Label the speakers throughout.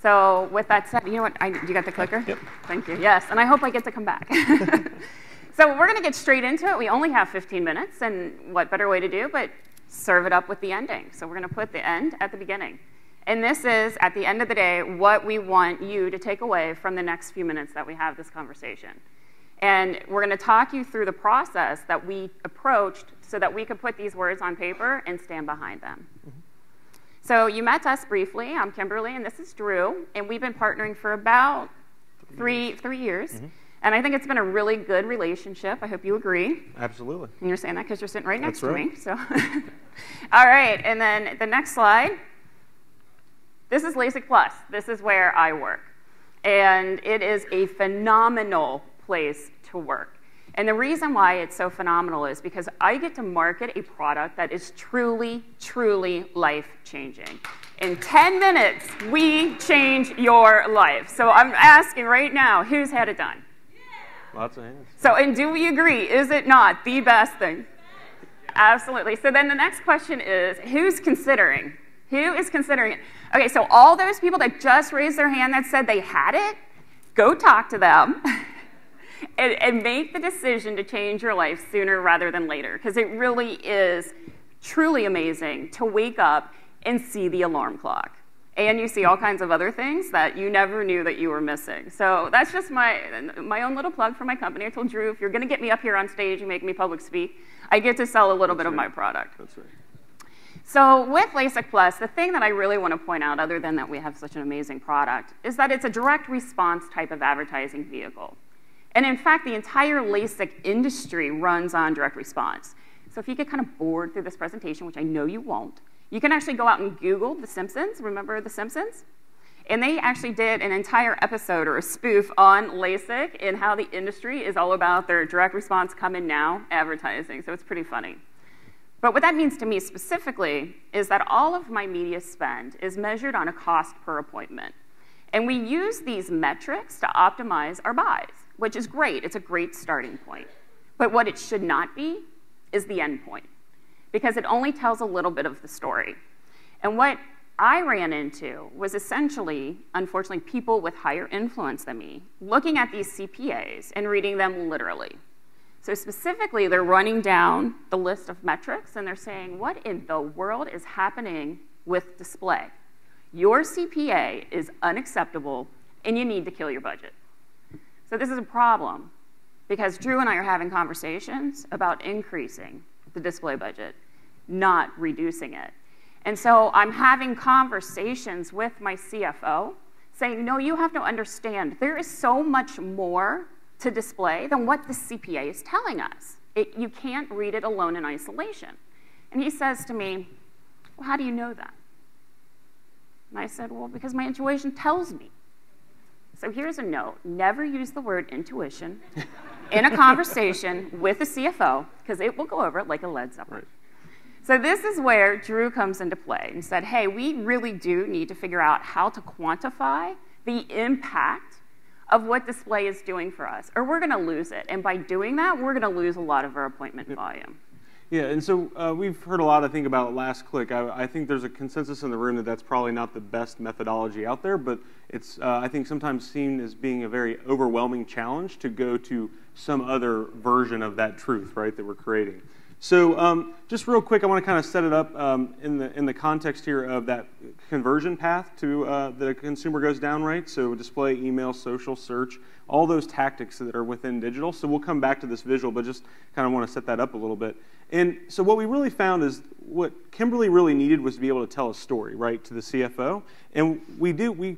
Speaker 1: So with that said, you know what? You got the clicker?
Speaker 2: Yep.
Speaker 1: Thank you. Yes, and I hope I get to come back. So we're going to get straight into it. We only have 15 minutes, and what better way to do but serve it up with the ending. So we're going to put the end at the beginning. And this is, at the end of the day, what we want you to take away from the next few minutes that we have this conversation. And we're going to talk you through the process that we approached so that we could put these words on paper and stand behind them. Mm-hmm. So you met us briefly. I'm Kimberly, and this is Drew. And we've been partnering for about three years. Mm-hmm. And I think it's been a really good relationship. I hope you agree.
Speaker 2: Absolutely.
Speaker 1: And you're saying that because you're sitting right next
Speaker 2: That's
Speaker 1: to
Speaker 2: right.
Speaker 1: me. So, all right. And then the next slide. This is LasikPlus. This is where I work. And it is a phenomenal place to work. And the reason why it's so phenomenal is because I get to market a product that is truly, truly life-changing. In 10 minutes, we change your life. So I'm asking right now, who's had it done?
Speaker 2: Lots of hands.
Speaker 1: So, and do we agree? Is it not the best thing? Absolutely. So then the next question is, who's considering? Who is considering it? Okay, so all those people that just raised their hand that said they had it, go talk to them and make the decision to change your life sooner rather than later, because it really is truly amazing to wake up and see the alarm clock. And you see all kinds of other things that you never knew that you were missing. So that's just my own little plug for my company. I told Drew, if you're going to get me up here on stage and make me public speak, I get to sell a little bit of my product.
Speaker 2: That's right.
Speaker 1: So with LasikPlus, the thing that I really want to point out, other than that we have such an amazing product, is that it's a direct response type of advertising vehicle. And in fact, the entire LASIK industry runs on direct response. So if you get kind of bored through this presentation, which I know you won't, you can actually go out and Google The Simpsons. Remember The Simpsons? And they actually did an entire episode or a spoof on LASIK and how the industry is all about their direct response come in now advertising. So it's pretty funny. But what that means to me specifically is that all of my media spend is measured on a cost per appointment. And we use these metrics to optimize our buys, which is great. It's a great starting point. But what it should not be is the end point, because it only tells a little bit of the story. And what I ran into was essentially, unfortunately, people with higher influence than me looking at these CPAs and reading them literally. So specifically, they're running down the list of metrics, and they're saying, what in the world is happening with display? Your CPA is unacceptable, and you need to kill your budget. So this is a problem, because Drew and I are having conversations about increasing the display budget, not reducing it. And so I'm having conversations with my CFO saying, no, you have to understand, there is so much more to display than what the CPA is telling us. You can't read it alone in isolation. And he says to me, well, how do you know that? And I said, well, because my intuition tells me. So here's a note. Never use the word intuition in a conversation with a CFO, because it will go over it like a lead Zeppelin. Right. So this is where Drew comes into play and said, hey, we really do need to figure out how to quantify the impact of what display is doing for us, or we're going to lose it. And by doing that, we're going to lose a lot of our appointment volume.
Speaker 2: Yeah, and so we've heard a lot, I think, about last click. I think there's a consensus in the room that that's probably not the best methodology out there, but it's, I think, sometimes seen as being a very overwhelming challenge to go to some other version of that truth, right, that we're creating. So just real quick, I want to kind of set it up in the context here of that conversion path to the consumer goes down, right? So display, email, social, search, all those tactics that are within digital. So we'll come back to this visual, but just kind of want to set that up a little bit. And so what we really found is what Kimberly really needed was to be able to tell a story, right, to the CFO. And we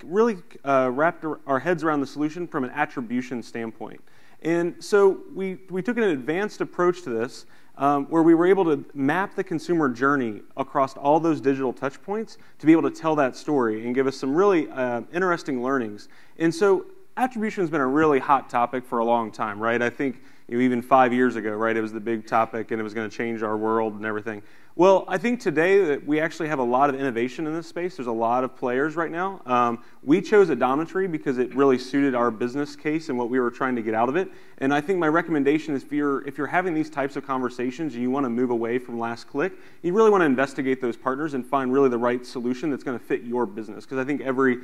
Speaker 2: really wrapped our heads around the solution from an attribution standpoint. And so we took an advanced approach to this, where we were able to map the consumer journey across all those digital touch points to be able to tell that story and give us some really interesting learnings. And so attribution has been a really hot topic for a long time, right? I think even 5 years ago, right? It was the big topic, and it was going to change our world and everything. Well, I think today that we actually have a lot of innovation in this space. There's a lot of players right now. We chose odometry because it really suited our business case and what we were trying to get out of it. And I think my recommendation is if you're having these types of conversations and you want to move away from last click, you really want to investigate those partners and find really the right solution that's going to fit your business. Because I think every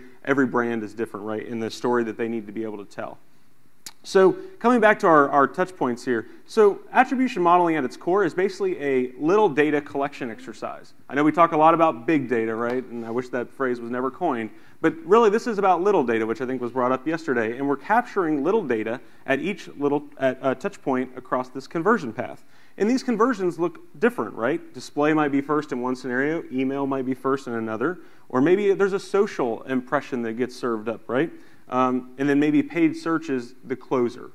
Speaker 2: brand is different, right, in the story that they need to be able to tell. So coming back to our touch points here, so attribution modeling at its core is basically a little data collection exercise. I know we talk a lot about big data, right? And I wish that phrase was never coined. But really, this is about little data, which I think was brought up yesterday. And we're capturing little data at each little touch point across this conversion path. And these conversions look different, right? Display might be first in one scenario, email might be first in another, or maybe there's a social impression that gets served up, right? And then maybe paid search is the closer,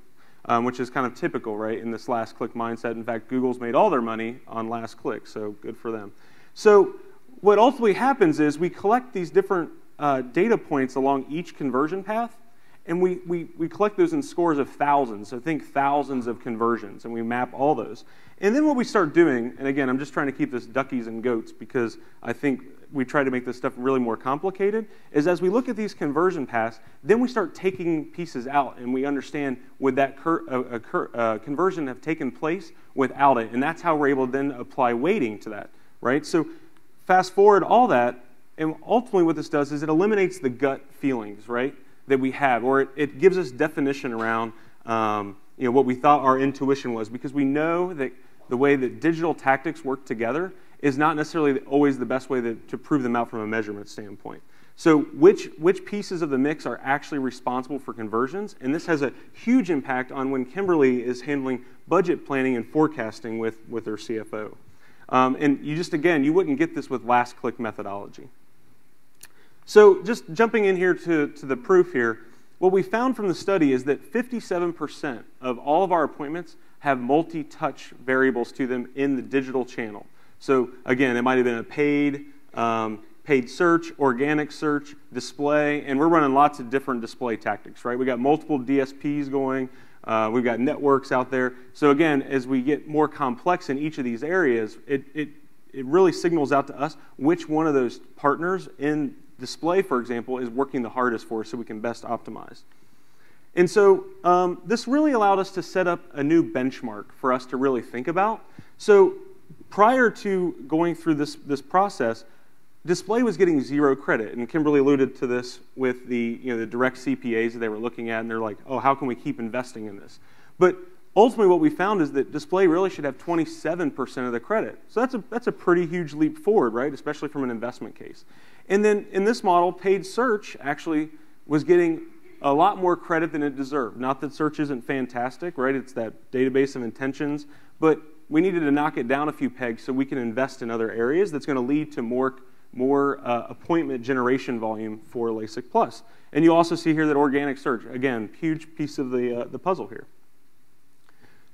Speaker 2: which is kind of typical, right, in this last click mindset. In fact, Google's made all their money on last click, so good for them. So what ultimately happens is we collect these different data points along each conversion path, and we collect those in scores of thousands. So think thousands of conversions, and we map all those. And then what we start doing, and again, I'm just trying to keep this duckies and goats because I think we try to make this stuff really more complicated, is as we look at these conversion paths, then we start taking pieces out, and we understand would that conversion have taken place without it, and that's how we're able to then apply weighting to that, right? So fast forward all that, and ultimately what this does is it eliminates the gut feelings, right, that we have, or it gives us definition around what we thought our intuition was, because we know that the way that digital tactics work together is not necessarily always the best way to prove them out from a measurement standpoint. So which pieces of the mix are actually responsible for conversions? And this has a huge impact on when Kimberly is handling budget planning and forecasting with her CFO. And you wouldn't get this with last click methodology. So just jumping in here to the proof here, what we found from the study is that 57% of all of our appointments have multi-touch variables to them in the digital channel. So again, it might have been a paid search, organic search, display, and we're running lots of different display tactics, right? We got multiple DSPs going, we've got networks out there. So again, as we get more complex in each of these areas, it really signals out to us which one of those partners in display, for example, is working the hardest for us so we can best optimize. And so this really allowed us to set up a new benchmark for us to really think about. So prior to going through this process, display was getting 0 credit. And Kimberly alluded to this with the direct CPAs that they were looking at, and they're like, oh, how can we keep investing in this? But ultimately what we found is that display really should have 27% of the credit. So that's a pretty huge leap forward, right? Especially from an investment case. And then in this model, paid search actually was getting a lot more credit than it deserved. Not that search isn't fantastic, right? It's that database of intentions, but we needed to knock it down a few pegs so we can invest in other areas that's going to lead to more appointment generation volume for LasikPlus. And you also see here that organic search, again, huge piece of the puzzle here.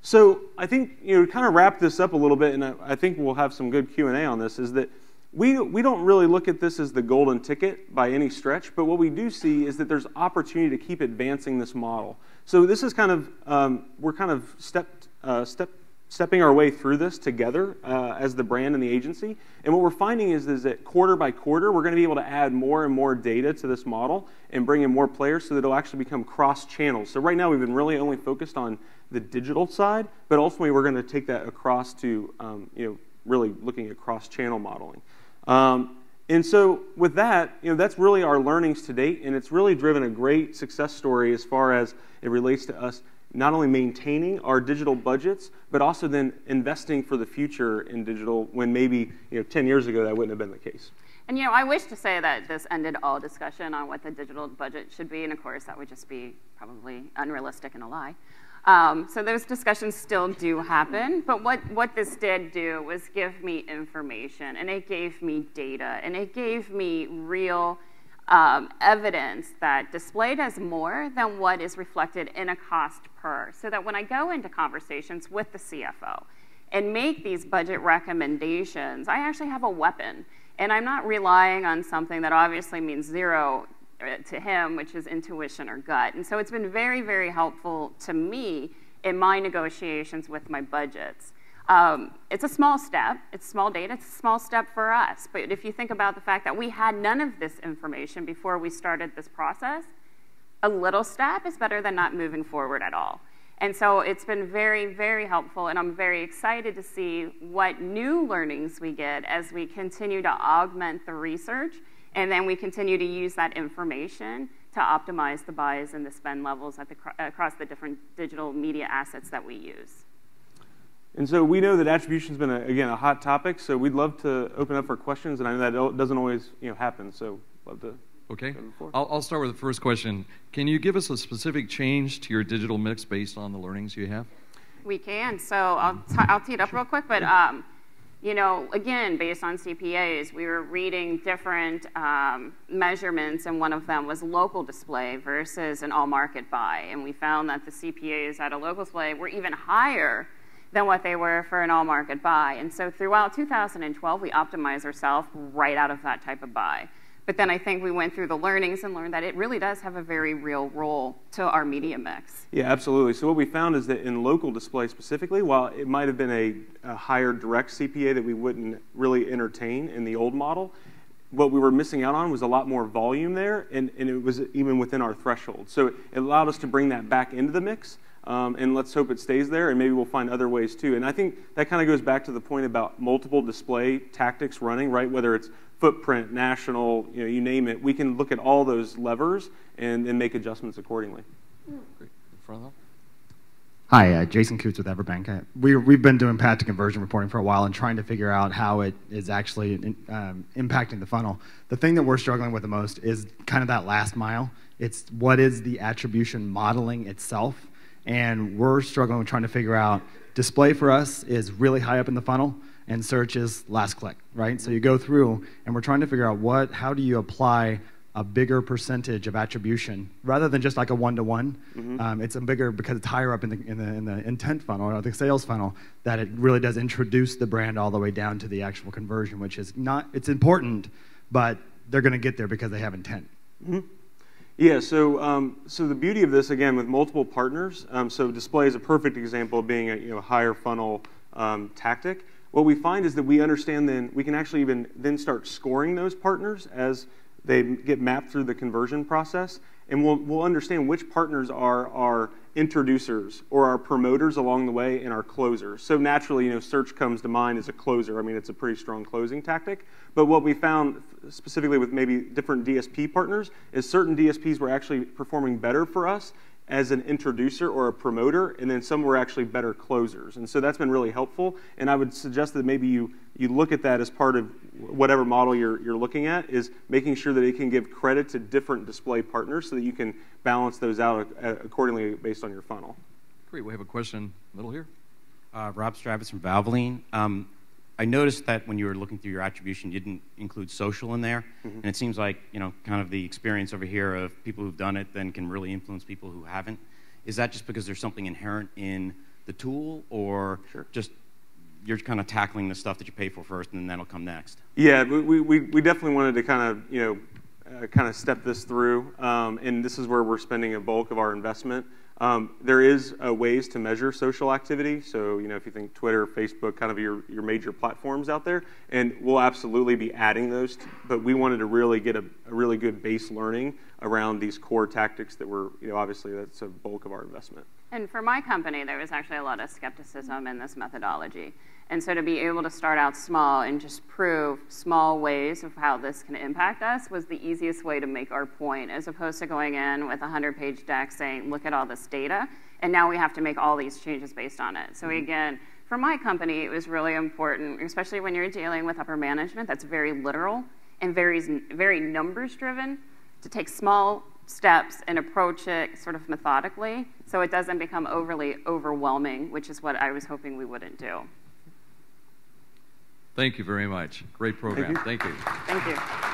Speaker 2: So I think, to kind of wrap this up a little bit, and I think we'll have some good Q&A on this, is that we don't really look at this as the golden ticket by any stretch, but what we do see is that there's opportunity to keep advancing this model. So this is kind of, we're kind of stepping our way through this together as the brand and the agency. And what we're finding is that quarter by quarter, we're going to be able to add more and more data to this model and bring in more players so that it'll actually become cross-channels. So right now, we've been really only focused on the digital side, but ultimately, we're going to take that across to really looking at cross-channel modeling. And so with that, that's really our learnings to date, and it's really driven a great success story as far as it relates to us not only maintaining our digital budgets, but also then investing for the future in digital when maybe 10 years ago that wouldn't have been the case.
Speaker 1: And I wish to say that this ended all discussion on what the digital budget should be, and of course that would just be probably unrealistic and a lie. So those discussions still do happen, but what this did do was give me information, and it gave me data, and it gave me real evidence that display does more than what is reflected in a cost per, so that when I go into conversations with the CFO and make these budget recommendations, I actually have a weapon, and I'm not relying on something that obviously means 0 to him, which is intuition or gut. And so it's been very, very helpful to me in my negotiations with my budgets. It's a small step, it's small data, it's a small step for us. But if you think about the fact that we had none of this information before we started this process, a little step is better than not moving forward at all. And so it's been very, very helpful, and I'm very excited to see what new learnings we get as we continue to augment the research, and then we continue to use that information to optimize the buys and the spend levels at across the different digital media assets that we use.
Speaker 2: And so we know that attribution's been, again, a hot topic, so we'd love to open up for questions, and I know that doesn't always happen, so love to.
Speaker 3: Okay, I'll start with the first question. Can you give us a specific change to your digital mix based on the learnings you have?
Speaker 1: We can. So I'll tee it up real quick, but again, based on CPAs, we were reading different measurements, and one of them was local display versus an all-market buy, and we found that the CPAs at a local display were even higher than what they were for an all-market buy. And so throughout 2012, we optimized ourselves right out of that type of buy. But then I think we went through the learnings and learned that it really does have a very real role to our media mix.
Speaker 2: Yeah, absolutely. So what we found is that in local display specifically, while it might have been a higher direct CPA that we wouldn't really entertain in the old model, what we were missing out on was a lot more volume there, and it was even within our threshold. So it allowed us to bring that back into the mix, and let's hope it stays there, and maybe we'll find other ways too. And I think that kind of goes back to the point about multiple display tactics running, right? Whether it's footprint, national, you name it, we can look at all those levers and make adjustments accordingly.
Speaker 3: Great. Front row.
Speaker 4: Hi, Jason Coots with Everbank. We've been doing path to conversion reporting for a while and trying to figure out how it is actually impacting the funnel. The thing that we're struggling with the most is kind of that last mile. It's what is the attribution modeling itself, and we're struggling with trying to figure out display for us is really high up in the funnel, and search is last click, right? So you go through, and we're trying to figure out how do you apply a bigger percentage of attribution rather than just like a one-to-one. It's a bigger, because it's higher up in the intent funnel or the sales funnel, that it really does introduce the brand all the way down to the actual conversion, which is not, it's important, but they're going to get there because they have intent.
Speaker 2: Yeah, so the beauty of this, again, with multiple partners, so display is a perfect example of being a higher funnel tactic. What we find is that we understand then, we can actually even then start scoring those partners as they get mapped through the conversion process, and we'll understand which partners are our introducers or our promoters along the way and our closers. So naturally, search comes to mind as a closer. I mean, it's a pretty strong closing tactic. But what we found specifically with maybe different DSP partners is certain DSPs were actually performing better for us as an introducer or a promoter, and then some were actually better closers. And so that's been really helpful, and I would suggest that maybe you look at that as part of whatever model you're looking at, is making sure that it can give credit to different display partners so that you can balance those out accordingly based on your funnel.
Speaker 3: Great, we have a question middle here.
Speaker 5: Rob Stravis from Valvoline. I noticed that when you were looking through your attribution, you didn't include social in there, and it seems like kind of the experience over here of people who've done it then can really influence people who haven't. Is that just because there's something inherent in the tool, or just you're kind of tackling the stuff that you pay for first, and then that'll come next? Yeah,
Speaker 2: we definitely wanted to kind of step this through, and this is where we're spending a bulk of our investment. There is ways to measure social activity. So, if you think Twitter, Facebook, kind of your major platforms out there, and we'll absolutely be adding those. But we wanted to really get a really good base learning around these core tactics that were, obviously that's a bulk of our investment.
Speaker 1: And for my company, there was actually a lot of skepticism in this methodology. And so to be able to start out small and just prove small ways of how this can impact us was the easiest way to make our point, as opposed to going in with a 100-page deck saying, look at all this data, and now we have to make all these changes based on it. So again, for my company, it was really important, especially when you're dealing with upper management that's very literal and very numbers-driven, to take small steps and approach it sort of methodically so it doesn't become overly overwhelming, which is what I was hoping we wouldn't do.
Speaker 3: Thank you very much. Great program.
Speaker 2: Thank you.
Speaker 1: Thank you.